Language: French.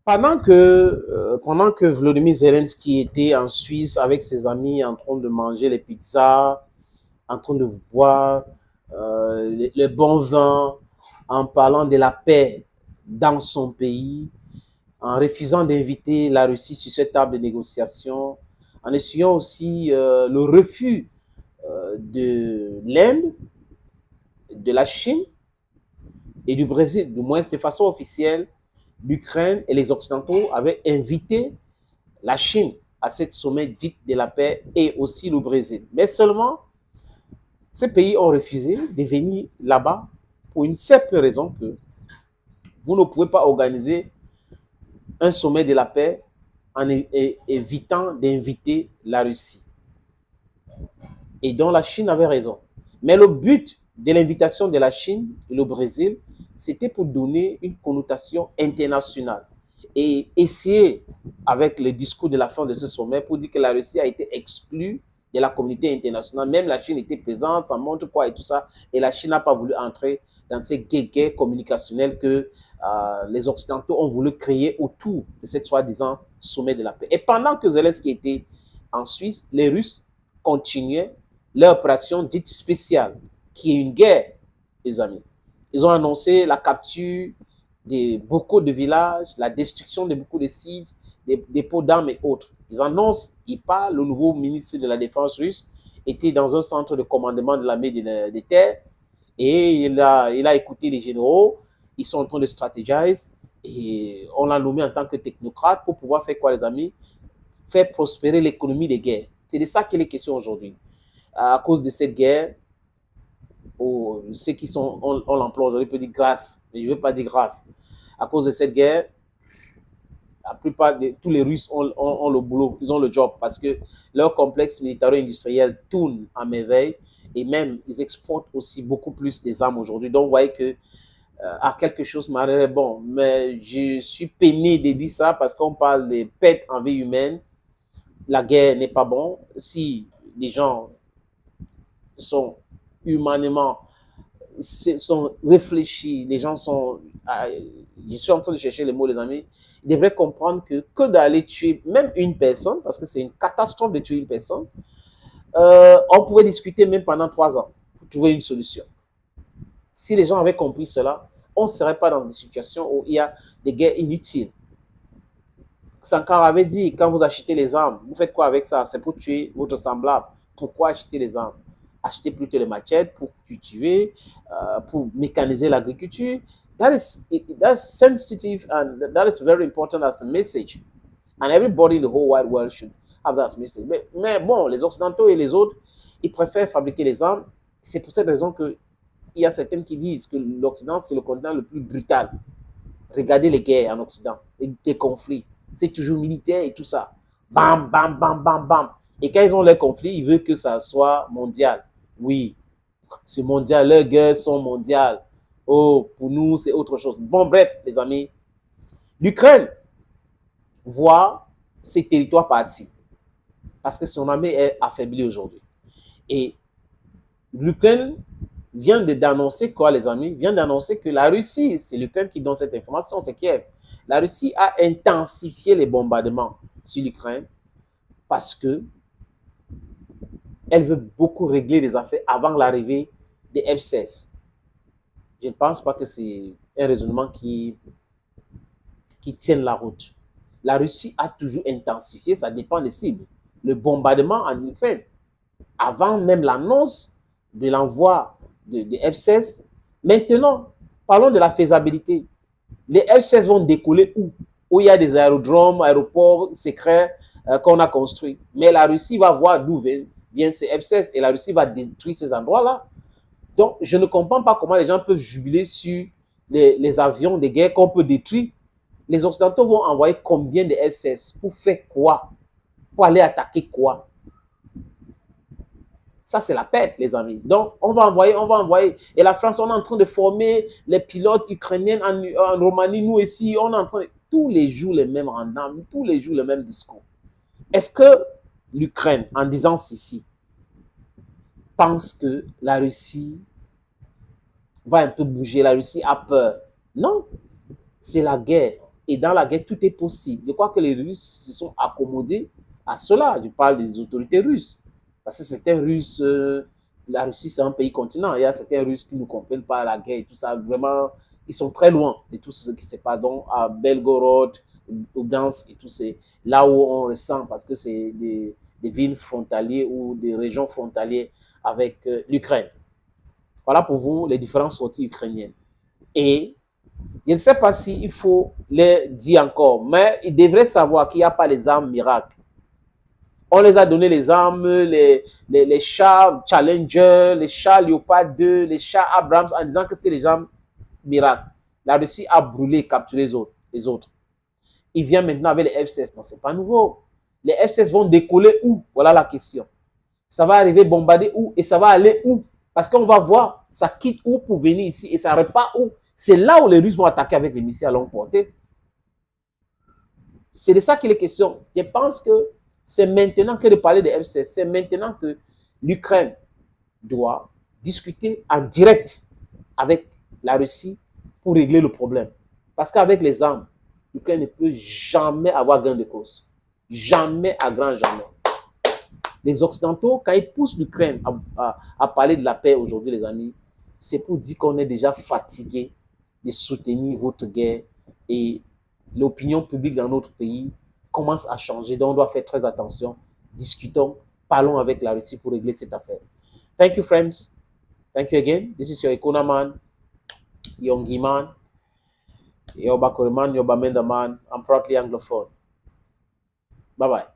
Pendant que Volodymyr Zelensky était en Suisse avec ses amis en train de manger les pizzas, en train de boire le bon vin, en parlant de la paix dans son pays, en refusant d'inviter la Russie sur cette table de négociation, en essuyant aussi le refus de l'Inde, de la Chine et du Brésil, du moins de façon officielle, l'Ukraine et les Occidentaux avaient invité la Chine à ce sommet dit de la paix et aussi le Brésil. Mais seulement, ces pays ont refusé de venir là-bas pour une simple raison que vous ne pouvez pas organiser un sommet de la paix en évitant d'inviter la Russie. Et donc la Chine avait raison. Mais le but de l'invitation de la Chine et le Brésil, c'était pour donner une connotation internationale et essayer, avec le discours de la fin de ce sommet, pour dire que la Russie a été exclue de la communauté internationale. Même la Chine était présente, ça montre quoi et tout ça. Et la Chine n'a pas voulu entrer dans ces guerres communicationnelles que les Occidentaux ont voulu créer autour de cette soi-disant sommet de la paix. Et pendant que Zelensky était en Suisse, les Russes continuaient leur opération dite spéciale, qui est une guerre, les amis. Ils ont annoncé la capture de beaucoup de villages, la destruction de beaucoup de sites, des dépôts d'armes et autres. Ils annoncent, il parle, le nouveau ministre de la Défense russe était dans un centre de commandement de l'armée de terre et il a écouté les généraux, ils sont en train de stratégiser et on l'a nommé en tant que technocrate pour pouvoir faire quoi, les amis? Faire prospérer l'économie des guerres. C'est de ça qu'il est question aujourd'hui. À cause de cette guerre, ceux qui sont, on l'emploie aujourd'hui, peut dire grâce, mais je ne veux pas dire grâce. À cause de cette guerre, la plupart de tous les Russes ont le boulot, ils ont le job parce que leur complexe militaro-industriel tourne à merveille et même ils exportent aussi beaucoup plus des armes aujourd'hui. Donc, vous voyez que à quelque chose m'arrêterait bon. Mais je suis peiné de dire ça parce qu'on parle de pertes en vie humaine. La guerre n'est pas bon. Si des gens sont humainement, sont réfléchis, les gens sont... je suis en train de chercher les mots, les amis. Ils devraient comprendre que d'aller tuer même une personne, parce que c'est une catastrophe de tuer une personne, on pouvait discuter même pendant 3 ans pour trouver une solution. Si les gens avaient compris cela, on ne serait pas dans des situations où il y a des guerres inutiles. Sankara avait dit, quand vous achetez les armes, vous faites quoi avec ça? C'est pour tuer votre semblable. Pourquoi acheter les armes? Acheter plutôt les machettes pour cultiver, pour mécaniser l'agriculture. That's sensitive and that is very important as a message. And everybody in the whole wide world should have that message. Mais bon, les Occidentaux et les autres, ils préfèrent fabriquer les armes. C'est pour cette raison qu'il y a certains qui disent que l'Occident, c'est le continent le plus brutal. Regardez les guerres en Occident, les conflits. C'est toujours militaire et tout ça. Bam, bam, bam, bam, bam. Et quand ils ont les conflits, ils veulent que ça soit mondial. Oui, c'est mondial. Leurs guerres sont mondiales. Oh, pour nous, c'est autre chose. Bon, bref, les amis, l'Ukraine voit ses territoires partis parce que son armée est affaiblie aujourd'hui. Et l'Ukraine vient d'annoncer quoi, les amis? Vient d'annoncer que la Russie, c'est l'Ukraine qui donne cette information, c'est Kiev. La Russie a intensifié les bombardements sur l'Ukraine parce que elle veut beaucoup régler les affaires avant l'arrivée des F-16. Je ne pense pas que c'est un raisonnement qui tienne la route. La Russie a toujours intensifié, ça dépend des cibles, le bombardement en Ukraine. Avant même l'annonce de l'envoi de F-16. Maintenant, parlons de la faisabilité. Les F-16 vont décoller où? Où il y a des aérodromes, aéroports secrets qu'on a construits. Mais la Russie va voir d'où viennent ces F-16 et la Russie va détruire ces endroits-là. Donc, je ne comprends pas comment les gens peuvent jubiler sur les avions de guerre qu'on peut détruire. Les Occidentaux vont envoyer combien de F-16 pour faire quoi? Pour aller attaquer quoi? Ça, c'est la perte, les amis. Donc, on va envoyer. Et la France, on est en train de former les pilotes ukrainiens en Roumanie. Nous ici, on est en train de... Tous les jours, les mêmes rendements, tous les jours, le même discours. Est-ce que l'Ukraine, en disant ceci, pense que la Russie va un peu bouger? La Russie a peur? Non, c'est la guerre. Et dans la guerre, tout est possible. Je crois que les Russes se sont accommodés à cela. Je parle des autorités russes. Parce que certains Russes, la Russie, c'est un pays continent. Il y a certains Russes qui ne comprennent pas la guerre et tout ça. Vraiment, ils sont très loin de tout ce qui se passe. Donc, à Belgorod, Gdansk et tout, c'est là où on ressent, parce que c'est des villes frontalières ou des régions frontalières avec l'Ukraine. Voilà pour vous les différentes sorties ukrainiennes. Et je ne sais pas s'il faut les dire encore, mais ils devraient savoir qu'il n'y a pas les armes miracles. On les a donné les armes, les chars Challenger, les chars Leopard 2, les chars Abrams, en disant que c'était les armes miracles. La Russie a brûlé, capturé les autres. Il vient maintenant avec les F-16. Non, ce n'est pas nouveau. Les F-16 vont décoller où? Voilà la question. Ça va arriver bombarder où? Et ça va aller où? Parce qu'on va voir, ça quitte où pour venir ici et ça repart où? C'est là où les Russes vont attaquer avec les missiles à longue portée. C'est de ça qu'il est question. Je pense que c'est maintenant que de parler des F-16, c'est maintenant que l'Ukraine doit discuter en direct avec la Russie pour régler le problème. Parce qu'avec les armes, l'Ukraine ne peut jamais avoir gain de cause. Jamais à grand jamais. Les Occidentaux, quand ils poussent l'Ukraine à parler de la paix aujourd'hui, les amis, c'est pour dire qu'on est déjà fatigué de soutenir votre guerre et l'opinion publique dans notre pays commence à changer. Donc, on doit faire très attention. Discutons, parlons avec la Russie pour régler cette affaire. Thank you, friends. Thank you again. This is your Economan, Yongi man, Yoba Koreman, Yoba Mendaman. I'm proudly Anglophone. Bye-bye.